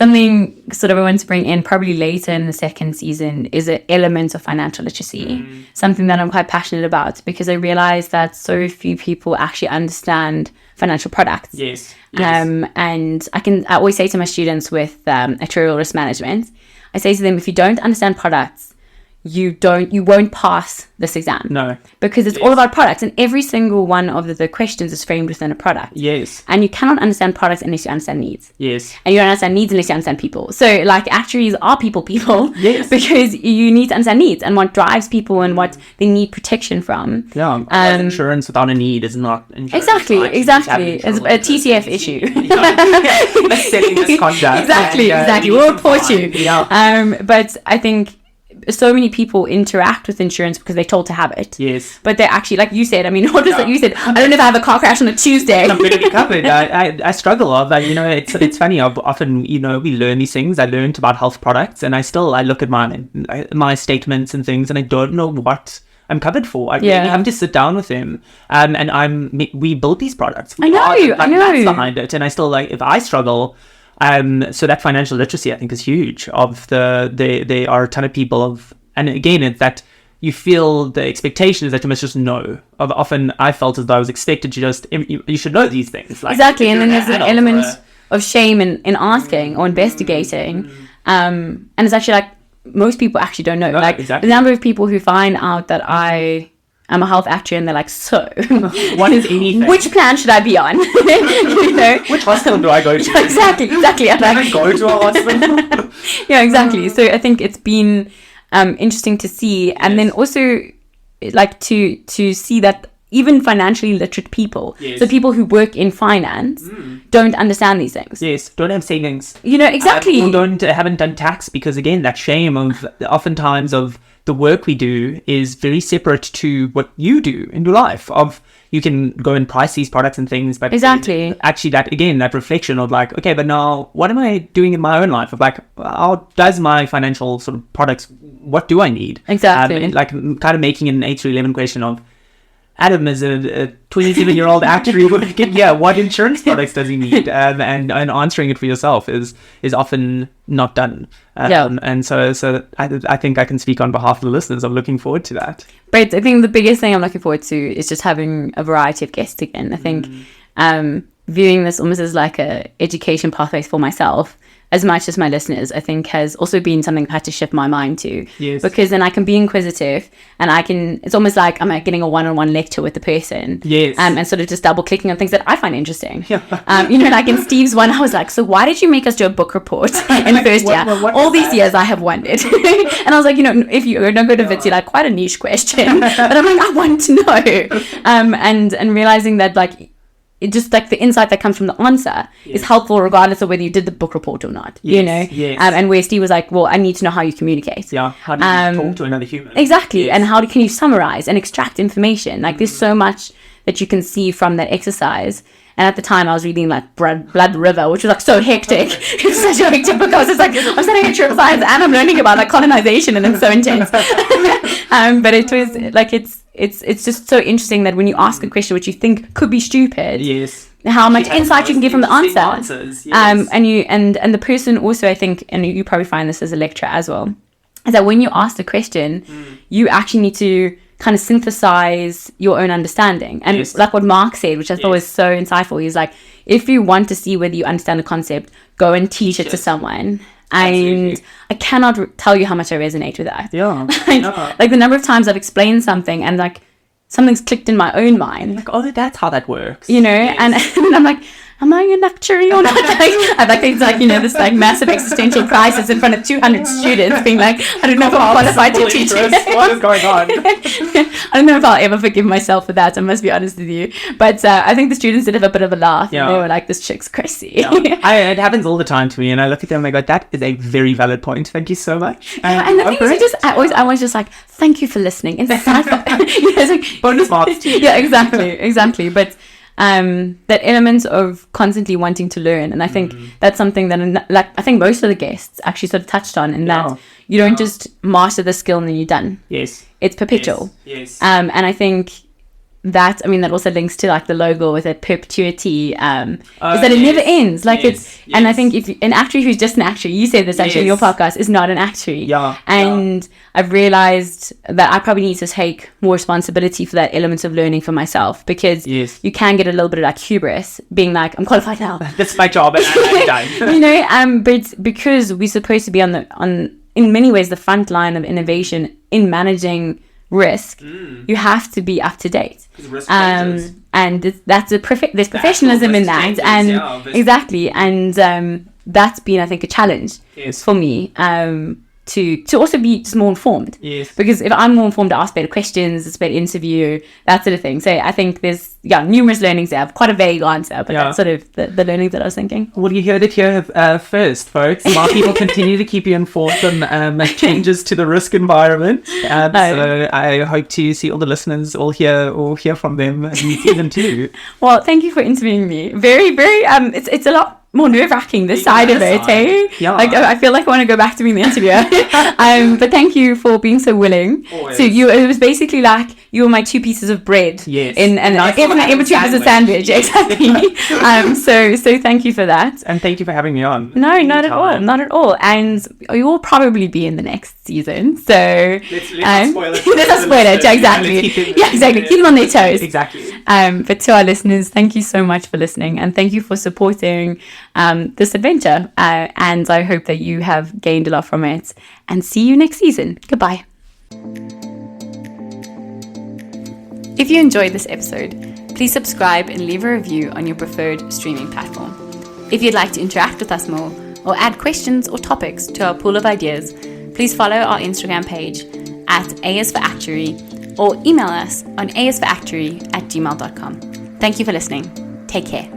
something sort of I want to bring in probably later in the second season is an element of financial literacy, something that I'm quite passionate about, because I realize that so few people actually understand financial products. Yes. And I always say to my students with actuarial risk management, I say to them, if you don't understand products, you won't pass this exam. No. Because it's all about products, and every single one of the questions is framed within a product. Yes. And you cannot understand products unless you understand needs. Yes. And you don't understand needs unless you understand people. So like actuaries are people. Yes. Because you need to understand needs and what drives people and what they need protection from. Yeah. Insurance without a need is not insurance. Exactly. It's a TCF issue. Let's selling this concept. Exactly. We'll report you. Yeah. But I think so many people interact with insurance because they're told to have it. Yes. But they're actually, like you said, I mean, what is it you said? I don't know if I have a car crash on a Tuesday. I'm going to be covered. I struggle of, it's funny. I've often, we learn these things. I learned about health products, and I look at my statements and things, and I don't know what I'm covered for. I really have to sit down with them. And we built these products. I know. That's behind it. And I still, if I struggle. So that financial literacy, I think, is huge. There are a ton of people and again, it's that you feel the expectation is that you must just know. Often I felt as though I was expected to you should know these things. Exactly, and then there's an element of shame in asking or investigating. And it's actually most people actually don't know. Exactly. The number of people who find out that I'm a health actuary, and they're like, so what is anything? Which plan should I be on? Which hospital do I go to? Exactly. Can I go to a hospital? Yeah, exactly. So I think it's been interesting to see, and then also to see that even financially literate people, so people who work in finance, don't understand these things. Yes, don't have savings. Exactly. Or haven't done tax, because again, that shame of oftentimes of the work we do is very separate to what you do in your life. You can go and price these products and things, but exactly, actually that reflection of okay, but now what am I doing in my own life? Of how does my financial sort of products, what do I need? Exactly. Kind of making an 8 to 11 question of Adam is a 27-year-old actuary. What insurance products does he need? And answering it for yourself is often not done. And so I think I can speak on behalf of the listeners. I'm looking forward to that. But I think the biggest thing I'm looking forward to is just having a variety of guests again. I think viewing this almost as like a education pathway for myself, as much as my listeners, I think has also been something I've had to shift my mind to. Yes. Because then I can be inquisitive, and it's almost like I'm getting a one-on-one lecture with the person. Yes. And sort of just double clicking on things that I find interesting. Like in Steve's one, I was like, so why did you make us do a book report in first year? All these years I have wondered. And I was like, if you don't go to Vitsy, quite a niche question. But I'm like, I want to know. And realizing that it just the insight that comes from the answer is helpful regardless of whether you did the book report or not. Yes. And where Steve was like, well, I need to know how you communicate. How do you talk to another human? Exactly. Yes. And how can you summarize and extract information? There's so much that you can see from that exercise. And at the time, I was reading Blood River, which was so hectic. It's such a hectic book. I was just I'm studying actuarial science and I'm learning about colonization, and it's so intense. But it was it's just so interesting that when you ask a question which you think could be stupid, yes, how much insight you can get from the answer. Answers, yes. And the person also, I think, and you probably find this as a lecturer as well, is that when you ask the question, you actually need to kind of synthesize your own understanding. And what Mark said, which I thought was so insightful, he's like, if you want to see whether you understand the concept, go and teach it to someone. And I cannot tell you how much I resonate with that. Yeah. The number of times I've explained something and something's clicked in my own mind. That's how that works. And then I'm like, am I an actuary or not? I think it's this massive existential crisis in front of 200 students being I don't know if I'm qualified to teach it. What is going on? I don't know if I'll ever forgive myself for that, I must be honest with you. But I think the students did have a bit of a laugh. Yeah. They were like, this chick's crazy. Yeah. It happens all the time to me, and I look at them and I go, that is a very valid point. Thank you so much. And the thing is, I was just thank you for listening. It's bonus marks. Yeah, exactly. But that element of constantly wanting to learn, and I think that's something that I think most of the guests actually sort of touched on, in that you don't just master the skill and then you're done. Yes, it's perpetual. Yes. And I think that also links to like the logo with a perpetuity, is that it never ends. Like and I think if an actuary who's just an actuary, you said this actually in your podcast, is not an actuary. And I've realized that I probably need to take more responsibility for that element of learning for myself, because you can get a little bit of like hubris, being like, I'm qualified now. That's my job and I'm done. But because we're supposed to be on in many ways the front line of innovation in managing risk, you have to be up to date. Risk changes. And that's there's professionalism in that, changes, and exactly, and that's been, I think, a challenge for me, to also be just more informed. Because if I'm more informed, I ask better questions, it's better interview, that sort of thing. So I think there's numerous learnings there. I have quite a vague answer, but that's sort of the learnings that I was thinking. Well, you heard it here first, folks. More people continue to keep you informed on changes to the risk environment. So I hope to see all the listeners all hear from them in season 2. Well, thank you for interviewing me. Very, very, it's a lot more nerve-wracking, this side of it, eh? Like, I feel like I want to go back to being the interviewer. But thank you for being so willing. Always. So it was basically like you were my 2 pieces of bread in between was a sandwich. Exactly. So thank you for that. And thank you for having me on. No, not at all. And you will probably be in the next season. So let's not spoil it. Let's not spoil it. Exactly. Exactly. Keep them on their toes. Exactly. But to our listeners, thank you so much for listening, and thank you for supporting this adventure. And I hope that you have gained a lot from it. And see you next season. Goodbye. If you enjoyed this episode, please subscribe and leave a review on your preferred streaming platform. If you'd like to interact with us more or add questions or topics to our pool of ideas, please follow our Instagram page at ASForActuary or email us on asforactuary@gmail.com. Thank you for listening. Take care.